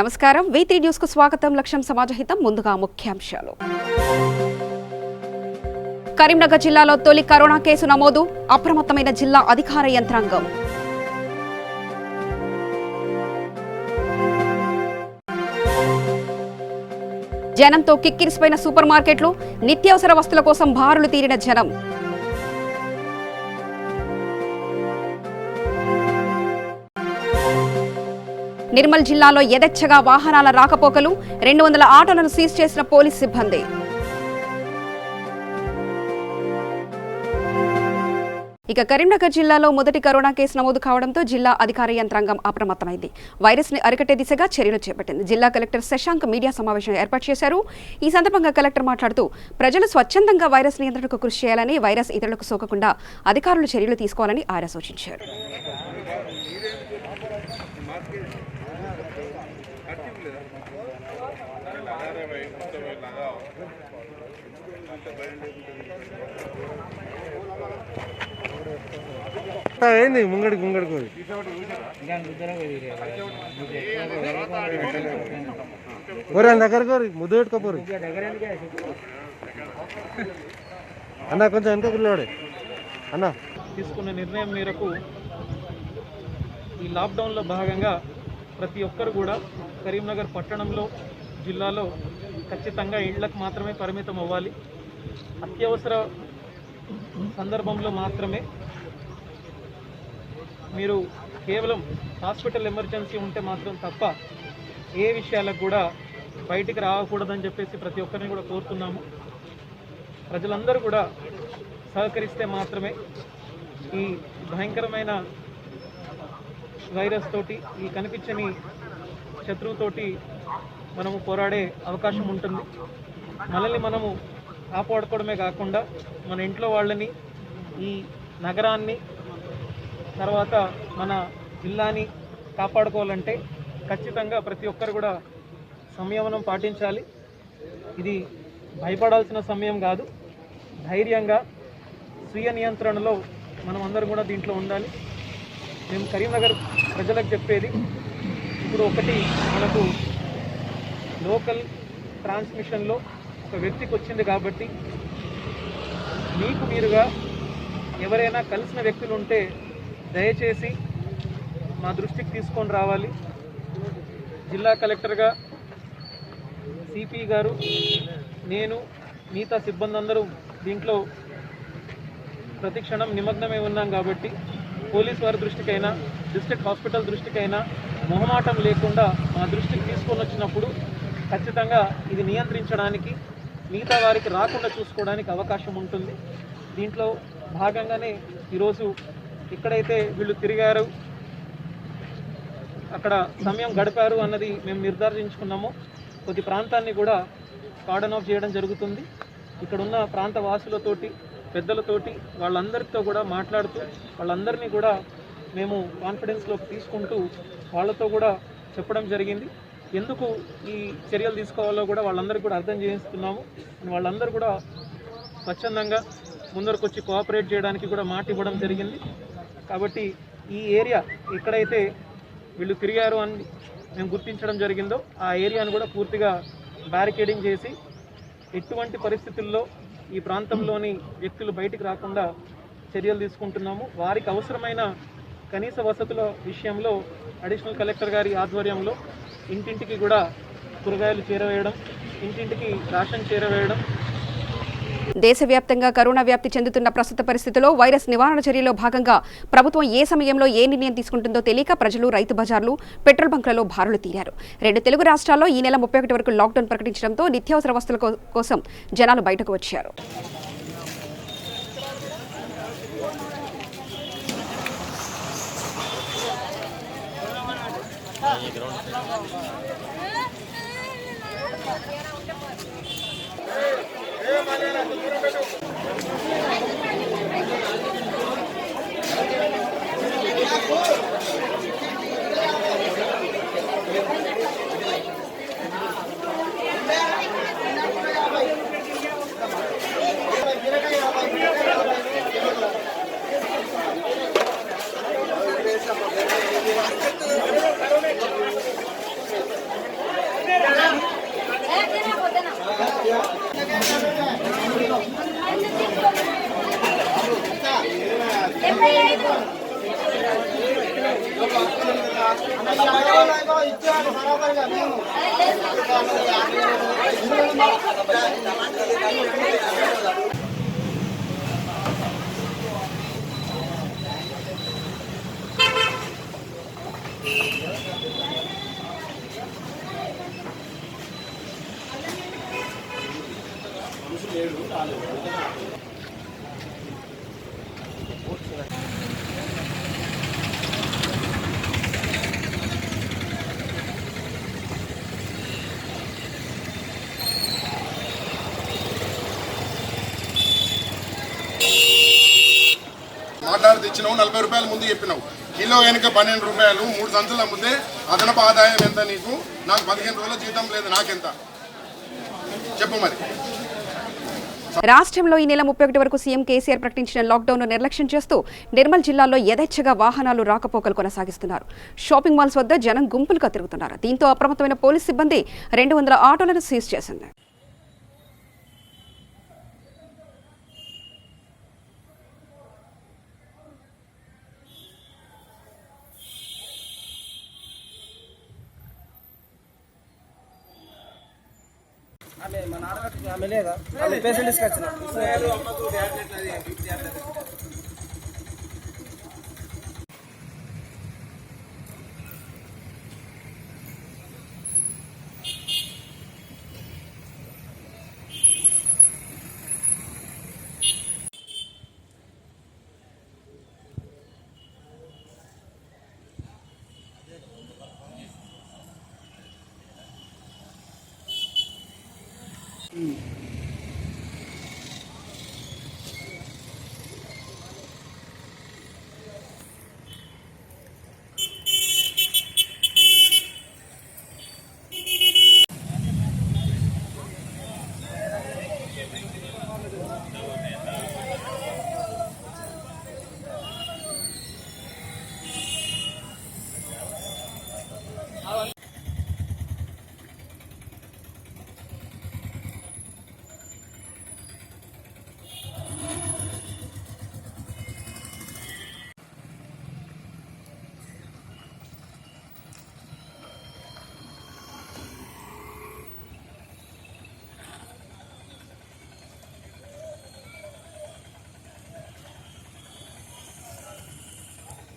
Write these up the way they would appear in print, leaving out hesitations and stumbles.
నమస్కారం V3 news కు స్వాగతం. లక్ష్యం సమాజహితం. ముందుగా ముఖ్యాంశాలు. కరీంనగర్ జిల్లాలో తొలి కరోనా కేసు నమోదు. అప్రమత్తమైన జిల్లా అధికార యంత్రాంగం. జనంతో కిక్కిరిసిపోయిన సూపర్ మార్కెట్లు. నిత్యావసర వస్తువుల కోసం బారులు తీరిన జనం. నిర్మల్ జిల్లాలో యథేచ్ఛగా వాహనాల రాకపోకలు. 200 ఆటోలను సీజ్ చేసిన పోలీస్ సిబ్బంది. ఇక కరీంనగర్ జిల్లాలో మొదటి కరోనా కేసు నమోదు కావడంతో జిల్లా అధికార యంత్రాంగం అప్రమత్తమైంది. వైరస్ ని అరికట్టే దిశగా చర్యలు చేపట్టింది. జిల్లా కలెక్టర్ శశాంక్ మీడియా సమావేశం ఏర్పాటు చేశారు. ఈ సందర్భంగా కలెక్టర్ మాట్లాడుతూ ప్రజలు స్వచ్ఛందంగా వైరస్ నియంత్రణకు కృషి చేయాలని, వైరస్ ఇతరులకు సోకకుండా అధికారులు చర్యలు తీసుకోవాలని ఆయన సూచించారు. ఏంది ముంగడికి దగ్గరకు ముద్దు పెట్టుకోపోరు అన్న, కొంచెం వెనక పిల్లవాడే అన్న. తీసుకున్న నిర్ణయం మేరకు ఈ లాక్డౌన్లో భాగంగా ప్రతి ఒక్కరు కూడా కరీంనగర్ పట్టణంలో, జిల్లాలో ఖచ్చితంగా ఇళ్లకు మాత్రమే పరిమితం అవ్వాలి. అత్యవసర సందర్భంలో మాత్రమే మీరు కేవలం హాస్పిటల్ ఎమర్జెన్సీ ఉంటే మాత్రం తప్ప ఏ విషయాలకు కూడా బయటికి రాకూడదని చెప్పేసి ప్రతి ఒక్కరిని కూడా కోరుతున్నాము. ప్రజలందరూ కూడా సహకరిస్తే మాత్రమే ఈ భయంకరమైన వైరస్ తోటి, ఈ కనిపించని శత్రువుతోటి మనము పోరాడే అవకాశం ఉంటుంది. మనల్ని మనము కాపాడుకోవడమే కాకుండా మన ఇంట్లో వాళ్ళని, ఈ నగరాన్ని, తర్వాత మన జిల్లాని కాపాడుకోవాలంటే ఖచ్చితంగా ప్రతి ఒక్కరు కూడా సంయమనం పాటించాలి. ఇది భయపడాల్సిన సమయం కాదు. ధైర్యంగా స్వీయ నియంత్రణలో మనం అందరం కూడా దీంట్లో ఉండాలి. మేము కరీంనగర్ ప్రజలకు చెప్పేది, ఇప్పుడు ఒకటి మనకు లోకల్ ట్రాన్స్మిషన్లో ఒక వ్యక్తికి వచ్చింది కాబట్టి మీకు మీరుగా ఎవరైనా కలిసిన వ్యక్తులు ఉంటే దయచేసి మా దృష్టికి తీసుకొని రావాలి. జిల్లా కలెక్టర్గా సిపి గారు, నేను, మిగతా సిబ్బంది అందరూ దీంట్లో ప్రతి క్షణం నిమగ్నమై ఉన్నాం కాబట్టి పోలీస్ వారి దృష్టికైనా, డిస్ట్రిక్ట్ హాస్పిటల్ దృష్టికైనా మొహమాటం లేకుండా మా దృష్టికి తీసుకొని వచ్చినప్పుడు ఖచ్చితంగా ఇది నియంత్రించడానికి, మిగతా వారికి రాకుండా చూసుకోవడానికి అవకాశం ఉంటుంది. దీంట్లో భాగంగానే ఈరోజు ఎక్కడైతే వీళ్ళు తిరిగారు, అక్కడ సమయం గడిపారు అన్నది మేము నిర్ధారించుకున్నామో కొద్ది ప్రాంతాన్ని కూడా కార్డన్ ఆఫ్ చేయడం జరుగుతుంది. ఇక్కడున్న ప్రాంత వాసులతోటి, పెద్దలతోటి, వాళ్ళందరితో కూడా మాట్లాడుతూ వాళ్ళందరినీ కూడా మేము కాన్ఫిడెన్స్లోకి తీసుకుంటూ వాళ్ళతో కూడా చెప్పడం జరిగింది. ఎందుకు ఈ చర్యలు తీసుకోవాలో కూడా వాళ్ళందరికీ కూడా అర్థం చేయిస్తున్నాము. వాళ్ళందరూ కూడా స్వచ్ఛందంగా ముందరకు వచ్చి కోఆపరేట్ చేయడానికి కూడా మాట ఇవ్వడం జరిగింది. కాబట్టి ఈ ఏరియా ఎక్కడైతే వీళ్ళు తిరిగారు అని మేము గుర్తించడం జరిగిందో ఆ ఏరియాను కూడా పూర్తిగా బ్యారికేడింగ్ చేసి ఎటువంటి పరిస్థితుల్లో ఈ ప్రాంతంలోని వ్యక్తులు బయటికి రాకుండా చర్యలు తీసుకుంటున్నాము. వారికి అవసరమైన కనీస వసతుల విషయంలో అడిషనల్ కలెక్టర్ గారి ఆధ్వర్యంలో ఇంటింటికి కూడా కూరగాయలు చేరవేయడం, ఇంటింటికి రేషన్ చేరవేయడం. దేశవ్యాప్తంగా కరోనా వ్యాప్తి చెందుతున్న ప్రస్తుత పరిస్థితుల్లో వైరస్ నివారణ చర్యలో భాగంగా ప్రభుత్వం ఏ సమయంలో ఏ నిర్ణయం తీసుకుంటుందో తెలియక ప్రజలు రైతు బజార్లు, పెట్రోల్ బంక్లలో బారులు తీరారు. 2 తెలుగు రాష్ట్రాల్లో ఈ నెల 31 వరకు లాక్డౌన్ ప్రకటించడంతో నిత్యావసర వస్తువుల కోసం జనాలు బయటకు వచ్చారు. మాట్లాడి తెచ్చినావు 40 రూపాయలు ముందు చెప్పినావు కిలో వెనుక 12 రూపాయలు 3 సంచులు అమ్మితే అదనపు ఆదాయం ఎంత నీకు నాకు 15 రోజుల జీతం లేదు నాకెంత చెప్పు మరి రాష్ట్రంలో ఈ నెల 31 వరకు సీఎం కేసీఆర్ ప్రకటించిన లాక్డౌన్ను నిర్లక్ష్యం చేస్తూ నిర్మల్ జిల్లాలో యథేచ్ఛగా వాహనాలు రాకపోకలు కొనసాగిస్తున్నారు. షాపింగ్ మాల్స్ వద్ద జనం గుంపులుగా తిరుగుతున్నారు. దీంతో అప్రమత్తమైన పోలీస్ సిబ్బంది 200 ఆటోలను సీజ్ చేసింది. పేషెంట్ తీసుకొచ్చిన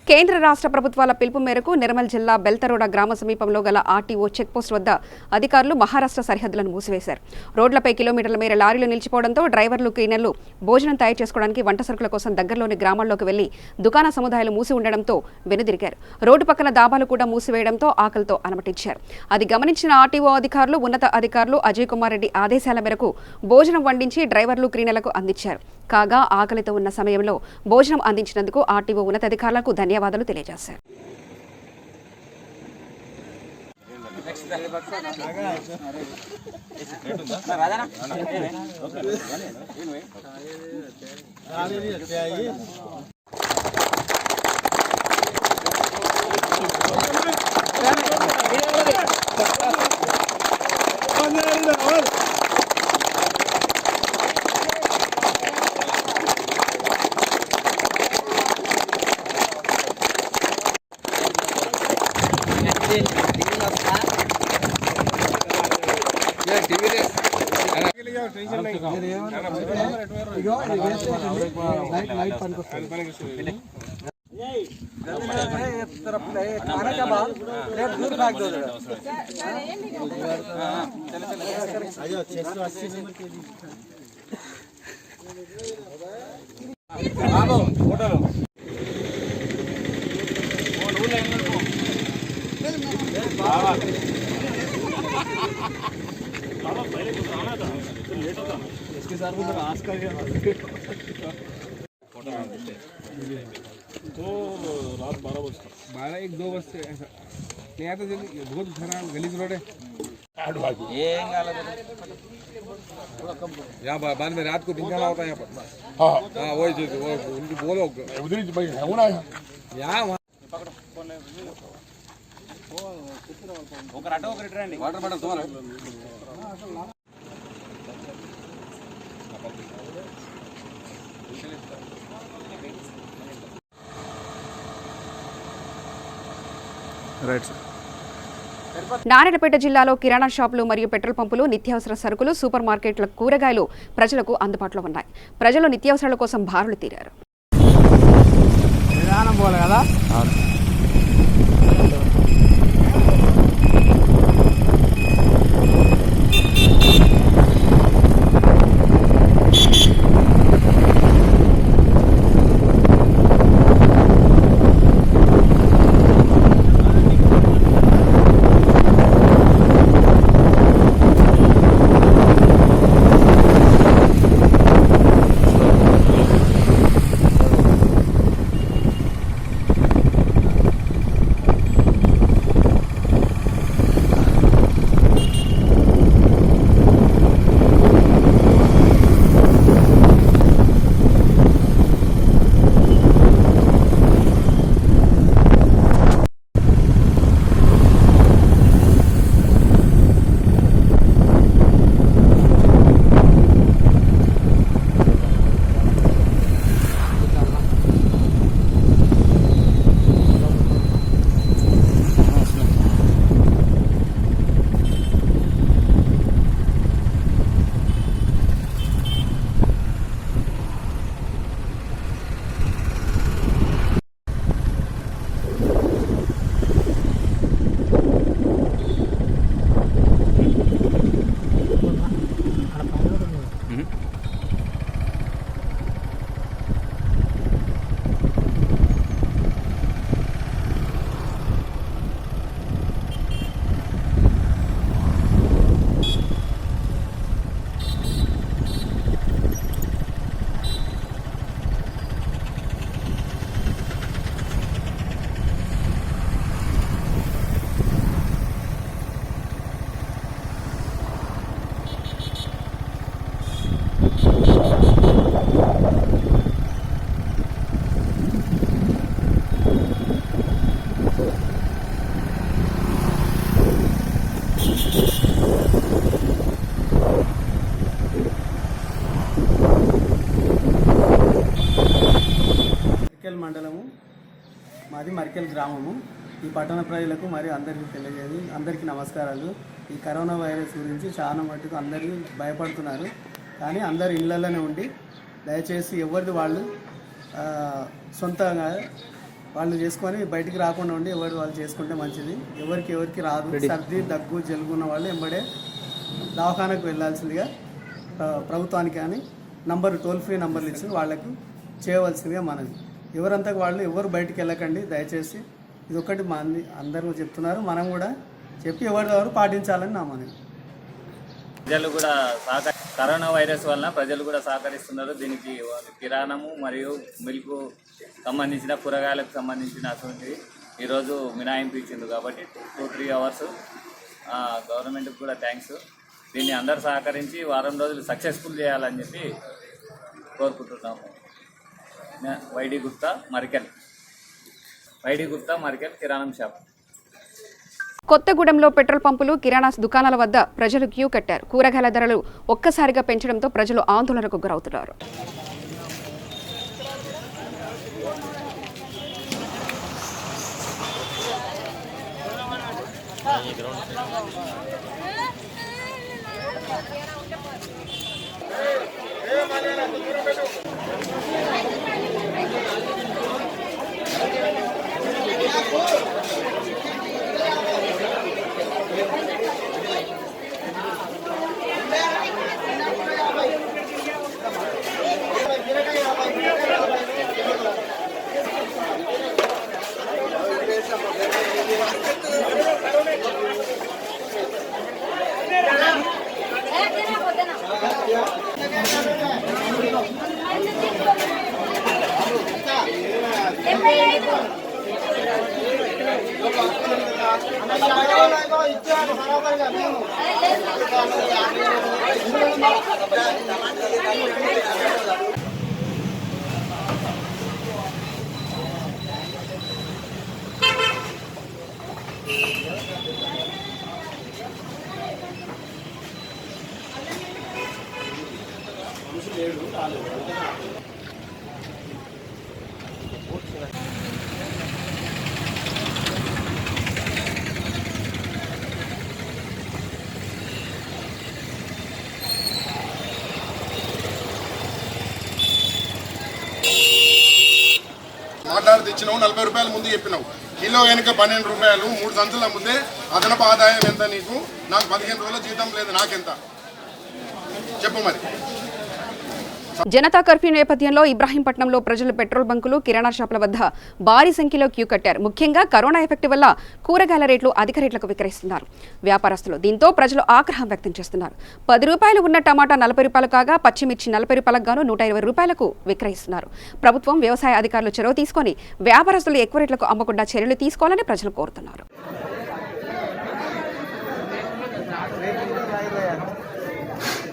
కేంద్ర రాష్ట్ర ప్రభుత్వాల పిలుపు మేరకు నిర్మల్ జిల్లా బెల్తరోడ గ్రామ సమీపంలో గల ఆర్టీఓ చెక్పోస్ట్ వద్ద అధికారులు మహారాష్ట్ర సరిహద్దులను మూసివేశారు. రోడ్లపై కిలోమీటర్ల మేర లారీలు నిలిచిపోవడంతో డ్రైవర్లు క్లీనర్లు భోజనం తయారు చేసుకోవడానికి వంట సరుకుల కోసం దగ్గరలోని గ్రామాల్లోకి వెళ్లి దుకాణ సముదాయాలు మూసి ఉండడంతో వెనుదిరిగారు. రోడ్డు పక్కన దాబాలు కూడా మూసివేయడంతో ఆకలితో అలమటించారు. అది గమనించిన ఆర్టీఓ అధికారులు ఉన్నత అధికారులు అజయ్ కుమార్ రెడ్డి ఆదేశాల మేరకు భోజనం వండించి డ్రైవర్లు క్లీనర్లకు అందించారు. కాగా ఆకలితో ఉన్న సమయంలో భోజనం అందించినందుకు ఆర్టీఓ ఉన్నతాధికారులకు ధన్యవాదాలు తెలియజేశారు. तो रात 12 बजे 12-1-2 बजे ऐसा नहीं आता जल्दी बहुत खराब गलीज रोड है यहाँ बाद में रात को ढिंगाना होता है यहाँ पर हाँ वही चीज वो उनको बोलो यहाँ वाटर बॉटल तुम्हारा రైట్ సార్. నారాయణపేట జిల్లాలో కిరాణా షాపులు మరియు పెట్రోల్ పంపులు, నిత్యావసర సరుకులు, సూపర్ మార్కెట్ల కూరగాయలు ప్రజలకు అందుబాటులో ఉన్నాయి. ప్రజలు నిత్యావసరాల కోసం బారులు తీరారు. మండలము మాది మర్కెల్ గ్రామము. ఈ పట్టణ ప్రజలకు మరి అందరికీ నమస్కారాలు. ఈ కరోనా వైరస్ గురించి చాలా మటుకు అందరూ భయపడుతున్నారు. కానీ అందరు ఇళ్లలోనే ఉండి దయచేసి ఎవరిది వాళ్ళు సొంతంగా వాళ్ళు చేసుకొని బయటికి రాకుండా ఉండి ఎవరు వాళ్ళు చేసుకుంటే మంచిది. ఎవరికి రాదు. సర్ది, దగ్గు, జలుబున్న వాళ్ళు ఎంబడే దవాఖానకు వెళ్ళాల్సిందిగా ప్రభుత్వానికి కానీ టోల్ ఫ్రీ నంబర్లు ఇచ్చి వాళ్ళకు చేయవలసిందిగా మనది. ఎవరంతా వాళ్ళు ఎవరు బయటికి వెళ్ళకండి దయచేసి. ఇది ఒకటి అందరూ చెప్తున్నారు, మనం కూడా చెప్పి ఎవరు పాటించాలని నా మనవి. ప్రజలు కూడా కరోనా వైరస్ వలన ప్రజలు కూడా సహకరిస్తున్నారు. దీనికి కిరాణము మరియు మిల్క్ సంబంధించిన కూరగాయలకు సంబంధించిన అటువంటివి ఈరోజు మినహాయింపు ఇచ్చింది కాబట్టి 2-3 అవర్స్ గవర్నమెంట్కి కూడా థ్యాంక్స్. దీన్ని అందరు సహకరించి వారం రోజులు సక్సెస్ఫుల్ చేయాలని చెప్పి కోరుకుంటున్నాము. వైడి గుప్తా మరికెల్ కిరాణం షాప్. కొత్తగూడెంలో పెట్రోల్ పంపులు, కిరాణా దుకాణాల వద్ద ప్రజలు క్యూ కట్టారు. కూరగాయల ధరలు ఒక్కసారిగా పెంచడంతో ప్రజలు ఆందోళనకు గురవుతున్నారు. ఇచ్చినావు, 40 రూపాయలు ముందు చెప్పినావు. కిలో వెనుక 12 రూపాయలు, 3 సంచులు అమ్మితే అదనపు ఆదాయం ఎంత నీకు? నాకు 15 రోజుల జీతం లేదు, నాకెంత చెప్పు మరి. జనతా కర్ఫ్యూ నేపథ్యంలో ఇబ్రాహీంపట్నంలో ప్రజలు పెట్రోల్ బంకులు, కిరాణా షాపుల వద్ద భారీ సంఖ్యలో క్యూ కట్టారు. ముఖ్యంగా కరోనా ఎఫెక్ట్ వల్ల కూరగాయల రేట్లు అధిక రేట్లకు విక్రయిస్తున్నారు వ్యాపారస్తులు. దీంతో ప్రజలు ఆగ్రహం వ్యక్తం చేస్తున్నారు. 10 రూపాయలు ఉన్న టమాటా 40 రూపాయలు కాగా పచ్చిమిర్చి 40 రూపాయలకు గాను 120 రూపాయలకు విక్రయిస్తున్నారు. ప్రభుత్వం, వ్యవసాయ అధికారులు చొరవ తీసుకొని వ్యాపారస్తులు ఎక్కువ రేట్లకు అమ్మకుండా చర్యలు తీసుకోవాలని ప్రజలు కోరుతున్నారు.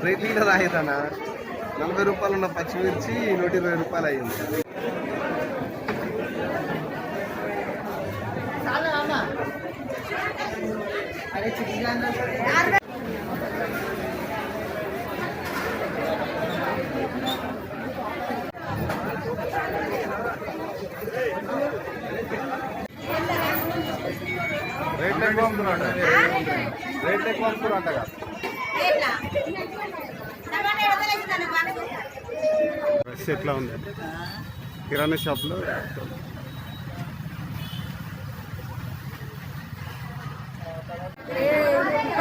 రేట్లు రాయిదన్నా 40 రూపాయలు ఉన్న పచ్చిమిర్చి 120 రూపాయలు అయ్యింది. రేట్లు ఎక్కువ అమ్ముతున్నట్టుగా రష్ ఎట్లా ఉంది కిరాణా షాప్లో? 30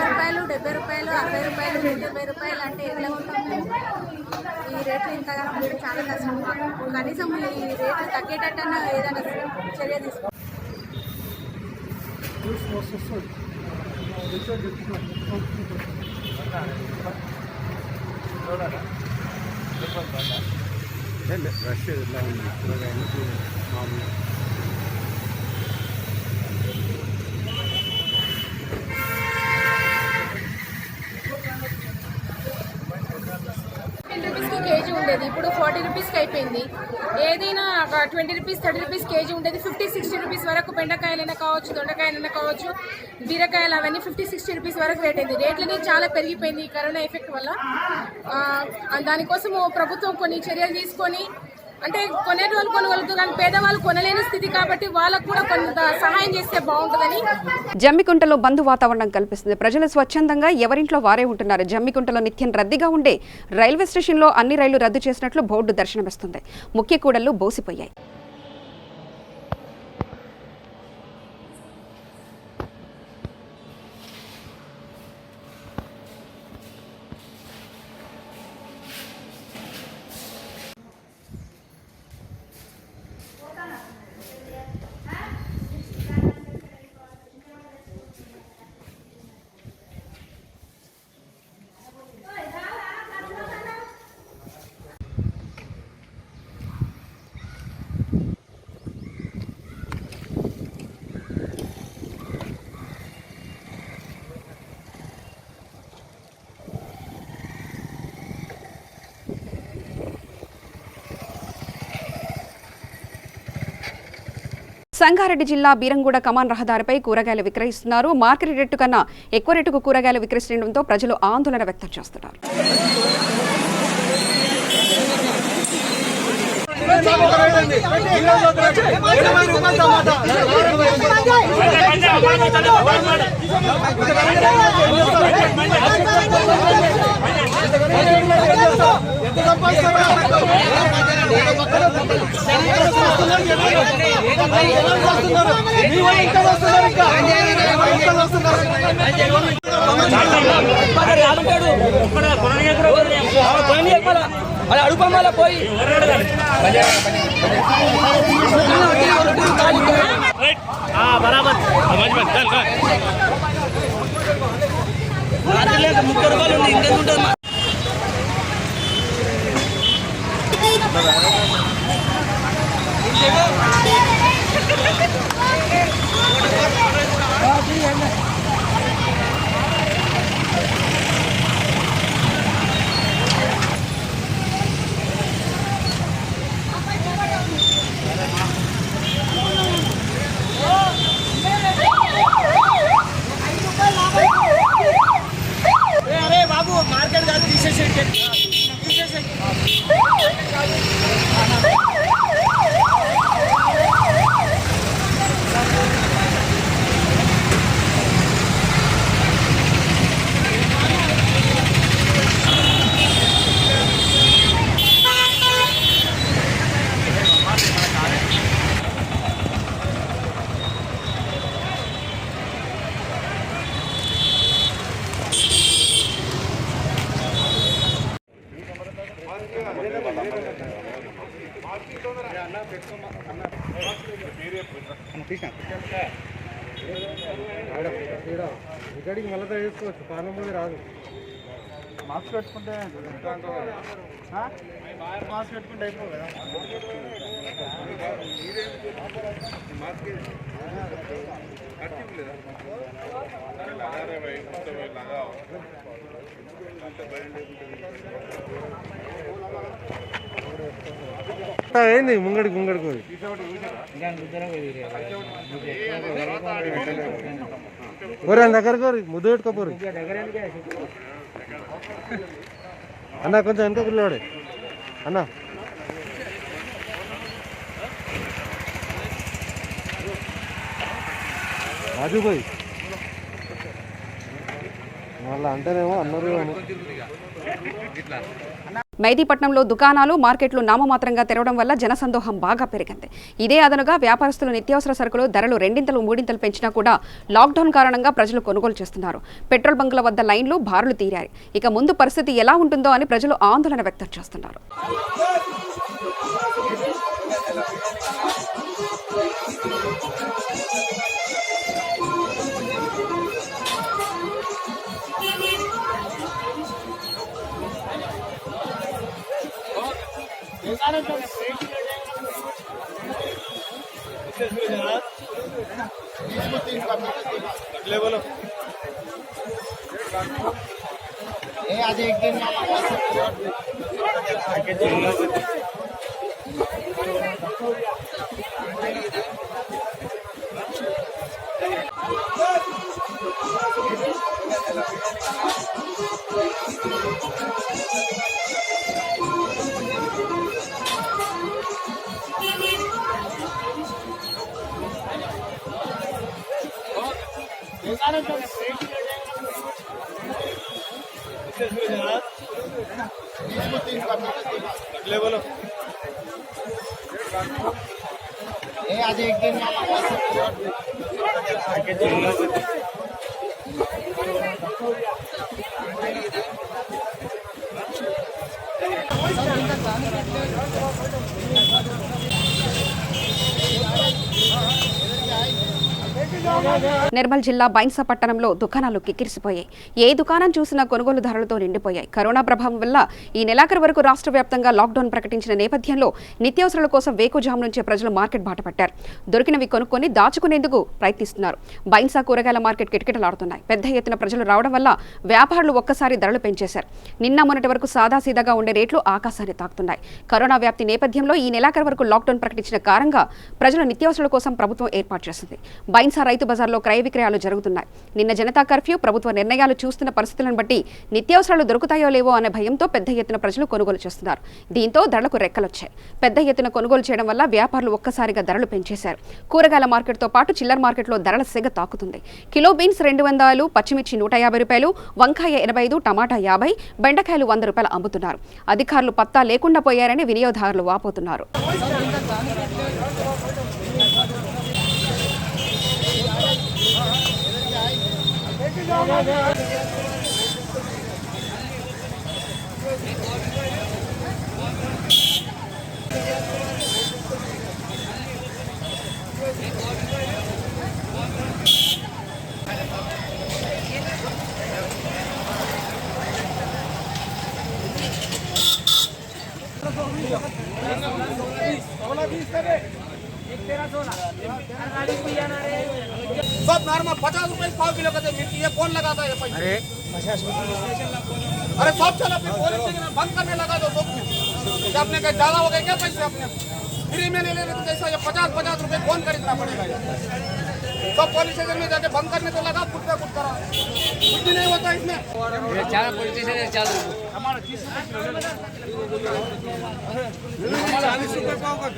రూపాయలు, 70 రూపాయలు, 60 రూపాయలు, 120 రూపాయలు అంటే ఎట్లా ఉంటుంది? ఈ రేట్లు ఇంతగా చాలా కష్టం. కనీసం ఈ రేట్లు తగ్గేటట్టన్నా ఏదైనా చర్య తీసుకో. రష్ ఎట్లా ఉంది కూరగాయలు మామూలు? కేజీ ఉండేది, ఇప్పుడు 40 రూపీస్కి అయిపోయింది. ఏదైనా 20 రూపీస్, 30 రూపీస్ కేజీ ఉండేది 50-60 రూపీస్ వరకు. బెండకాయలైనా కావచ్చు, దొండకాయలైనా కావచ్చు, బీరకాయలు అవన్నీ 50-60 రూపీస్ వరకు రేట్ అయింది. రేట్లని చాలా పెరిగిపోయింది ఈ కరోనా ఎఫెక్ట్ వల్ల. దానికోసం ప్రభుత్వం కొన్ని చర్యలు తీసుకొని, అంటే కొనేటోళ్ళు కొనగలుగుతారు కానీ పేదవాళ్ళు కొనలేని స్థితి కాబట్టి వాళ్ళకు కూడా కొంత సహాయం చేస్తే బాగుంటుందని. జమ్మికుంటలో బంద్ వాతావరణం కల్పిస్తుంది. ప్రజలు స్వచ్ఛందంగా ఎవరింట్లో వారే ఉంటున్నారు. జమ్మికుంటలో నిత్యం రద్దీగా ఉండే రైల్వే స్టేషన్లో అన్ని రైళ్లు రద్దు చేసినట్లు బోర్డు దర్శనమిస్తుంది. ముఖ్య కూడళ్లు బోసిపోయాయి. సంగారెడ్డి జిల్లా బీరంగూడ కమాన్ రహదారిపై కూరగాయలు విక్రయిస్తున్నారు. మార్కెట్ రేటు కన్నా ఎక్కువ రేటుకు కూరగాయలు విక్రయిస్తుండటంతో ప్రజలు ఆందోళన వ్యక్తం చేస్తున్నారు. అడుపమ్మల పోయి ముప్పై రూపాయలు ఉంది ఇంకెందుంటుంది. అరే బాబు మార్కెట్ కాదు తీసేసేయండి. ఇక్కడికి మళ్ళీ చేసుకోవచ్చు పాలన ముందు రాదు మాస్క్ పెట్టుకుంటే మాస్క్ పెట్టుకుంటే అయిపోవు కదా ఏంది ముంగడికి ముంగడికి దగ్గరకు ముద్దు పెట్టుకోపోరు అన్న కొంచెం వెనక పిల్లవాడే అన్న రాజు పోయి మళ్ళీ అంటేనేమో అన్నారు మెహదీపట్నంలో దుకాణాలు మార్కెట్లు నామమాత్రంగా తెరవడం వల్ల జనసందోహం బాగా పెరిగింది. ఇదే అదనుగా వ్యాపారస్తులు నిత్యావసర సరుకులు ధరలు రెండింతలు మూడింతలు పెంచినా కూడా లాక్డౌన్ కారణంగా ప్రజలు కొనుగోలు చేస్తున్నారు. పెట్రోల్ బంకుల వద్ద లైన్లు బారులు తీరాయి. ఇక ముందు పరిస్థితి ఎలా ఉంటుందో అని ప్రజలు ఆందోళన వ్యక్తం చేస్తున్నారు. आज एक दिन आज एक दिन నిర్మల్ జిల్లా బైన్సా పట్టణంలో దుకాణాలు కిక్కిరిసిపోయాయి. ఏ దుకాణం చూసినా కొనుగోలుదారులతో నిండిపోయాయి. కరోనా ప్రభావం వల్ల ఈ నెలాఖరు వరకు రాష్ట్ర వ్యాప్తంగా లాక్డౌన్ ప్రకటించిన నేపథ్యంలో నిత్యావసరాల కోసం వేకుజాము నుంచే ప్రజలు మార్కెట్ బాట పట్టారు. దొరికినవి కొనుక్కొని దాచుకునేందుకు ప్రయత్నిస్తున్నారు. బైన్సా కూరగాయల మార్కెట్ కిటకిటలాడుతున్నాయి. పెద్ద ఎత్తున ప్రజలు రావడం వల్ల వ్యాపారులు ఒక్కసారి ధరలు పెంచేశారు. నిన్న మొన్నటి వరకు సాదాసీదాగా ఉండే రేట్లు ఆకాశాన్ని తాకుతున్నాయి. కరోనా వ్యాప్తి నేపథ్యంలో ఈ నెలాఖరు వరకు లాక్డౌన్ ప్రకటించిన కారణంగా ప్రజలు నిత్యావసరాల కోసం ప్రభుత్వం ఏర్పాటు చేసింది. బైన్సా రైతు బజార్లో క్రయ విక్రయాలు జరుగుతున్నాయి. నిన్న జనతా కర్ఫ్యూ, ప్రభుత్వ నిర్ణయాలు చూస్తున్న పరిస్థితులను బట్టి నిత్యావసరాలు దొరుకుతాయో లేవో అనే భయంతో పెద్ద ఎత్తున ప్రజలు కొనుగోలు చేస్తున్నారు. దీంతో ధరలకు రెక్కలొచ్చాయి. పెద్ద ఎత్తున కొనుగోలు చేయడం వల్ల వ్యాపారులు ఒక్కసారిగా ధరలు పెంచేశారు. కూరగాయల మార్కెట్తో పాటు చిల్లర మార్కెట్లో ధరల సెగ తాకుతుంది. కిలో బీన్స్ 200, పచ్చిమిర్చి 150 రూపాయలు, వంకాయ 85, టమాటా 50, బెండకాయలు 100 రూపాయలు అమ్ముతున్నారు. అధికారులు పత్తా లేకుండా పోయారని వినియోగదారులు వాపోతున్నారు. सब नॉर्मल 50 रुपए पाव किलो का मिर्ची ये कौन लगाता है पैसे? अरे सब चला फिर पुलिस स्टेशन बंद करने लगा दो सब कुछ। आपने कहा ज्यादा हो गए क्या पैसे अपने फ्री में ले लेने तो जैसा ये 50 रुपए कौन खरीदना पड़ेगा? सब पुलिस स्टेशन में जाके बंद करने तो लगा कुछ कुछ करा कुछ भी नहीं होता इसमें। चार पुलिस स्टेशन चालू हमारा 40 रुपए पाव का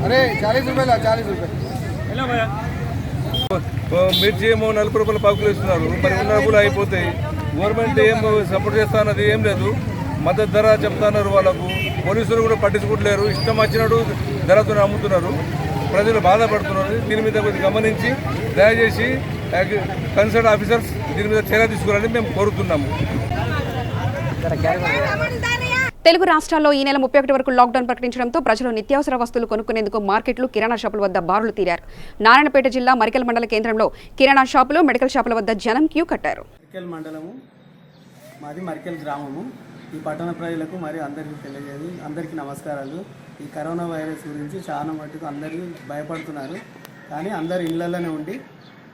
अरे 40 रुपये ला 40 रुपये మిర్చి ఏమో 40 రూపాయలు పావుకిలో ఇస్తున్నారు. మరి ఉన్న డబ్బులు అయిపోతాయి. గవర్నమెంట్ ఏం సపోర్ట్ చేస్తా అన్నది ఏం లేదు. మద్దతు ధర చెప్తున్నారు వాళ్ళకు. పోలీసులు కూడా పట్టించుకుంటలేరు. ఇష్టం వచ్చినట్టు ధరతో అమ్ముతున్నారు. ప్రజలు బాధపడుతున్నారు. దీని మీద కొద్దిగా గమనించి దయచేసి కన్సర్న్ ఆఫీసర్స్ దీని మీద చర్య తీసుకోవాలని మేము కోరుతున్నాము. తెలుగు రాష్ట్రాల్లో ఈ నెల 31 వరకు లాక్డౌన్ ప్రకటించడంతో ప్రజలు నిత్యావసర వస్తువులు కొనుక్కునేందుకు మార్కెట్లు, కిరాణా షాపుల వద్ద బారులు తీరారు. నారాయణపేట జిల్లా మరికల్ మండల కేంద్రంలో కిరాణా షాపులు, మెడికల్ షాపుల వద్ద జనం క్యూ కట్టారు. మరికల్ మండలము మాది మరికల్ గ్రామము. ఈ పట్టణ ప్రజలకు మరియు అందరికీ తెలియజేది అందరికీ నమస్కారాలు. ఈ కరోనా వైరస్ గురించి చాలా మటుకు అందరూ భయపడుతున్నారు. కానీ అందరు ఇళ్లలోనే ఉండి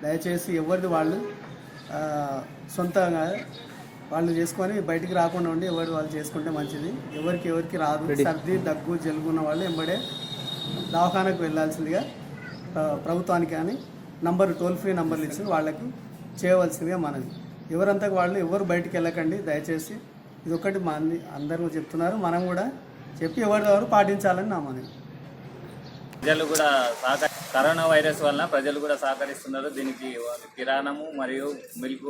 దయచేసి ఎవరిది వాళ్ళు సొంతంగా వాళ్ళు చేసుకొని బయటికి రాకుండా ఉండి ఎవరు వాళ్ళు చేసుకుంటే మంచిది. ఎవరికి రాదు. సర్ది దగ్గు జలుబున్న వాళ్ళు ఎంబడే దవాఖానకు వెళ్ళాల్సిందిగా ప్రభుత్వానికి కానీ టోల్ ఫ్రీ నంబర్లు ఇచ్చి వాళ్ళకి చేయవలసిందిగా మనది. ఎవరంతా వాళ్ళు ఎవరు బయటికి వెళ్ళకండి దయచేసి. ఇది ఒకటి అందరూ చెప్తున్నారు. మనం కూడా చెప్పి ఎవరు పాటించాలని నా మనది. ప్రజలు కూడా కరోనా వైరస్ వలన ప్రజలు కూడా సహకరిస్తున్నారు. దీనికి కిరాణము మరియు మిల్క్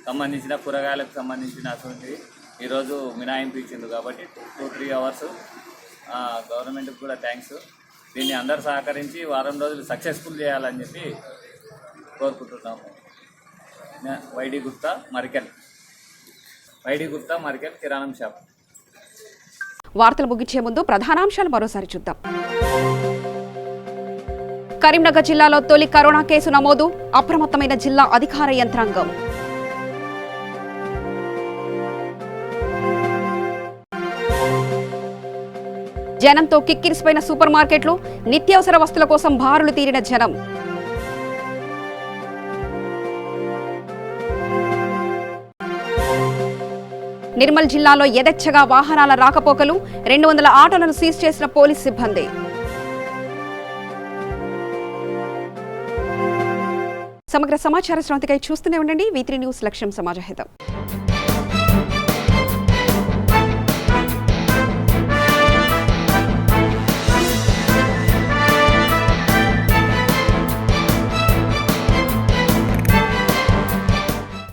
సంబంధించిన కూరగాయలకు సంబంధించిన అటువంటివి ఈరోజు మినహాయింపు ఇచ్చింది కాబట్టి 2-3 అవర్స్ గవర్నమెంట్కి కూడా థ్యాంక్స్. దీన్ని అందరూ సహకరించి వారం రోజులు సక్సెస్ఫుల్ చేయాలని చెప్పి కోరుకుంటున్నాము. వైడి గుప్తా మరికెల్ కిరాణం షాప్. వార్తలు ముగించే ముందు ప్రధానాంశాలు మరోసారి చూద్దాం. కరీంనగర్ జిల్లాలో తొలి కరోనా కేసు నమోదు, అప్రమత్తమైన జిల్లా అధికార యంత్రాంగం. జనంతో కిక్కిరిసిపోయిన సూపర్ మార్కెట్లు, నిత్యావసర వస్తువుల కోసం బారులు తీరిన జనం. నిర్మల్ జిల్లాలో యథేచ్ఛగా వాహనాల రాకపోకలు, 200 ఆటోలను సీజ్ చేసిన పోలీస్ సిబ్బంది. సమగ్ర సమాచార శ్రాంతికై చూస్తూనే ఉండండి. V3 న్యూస్, లక్ష్యం సమాజ హితం.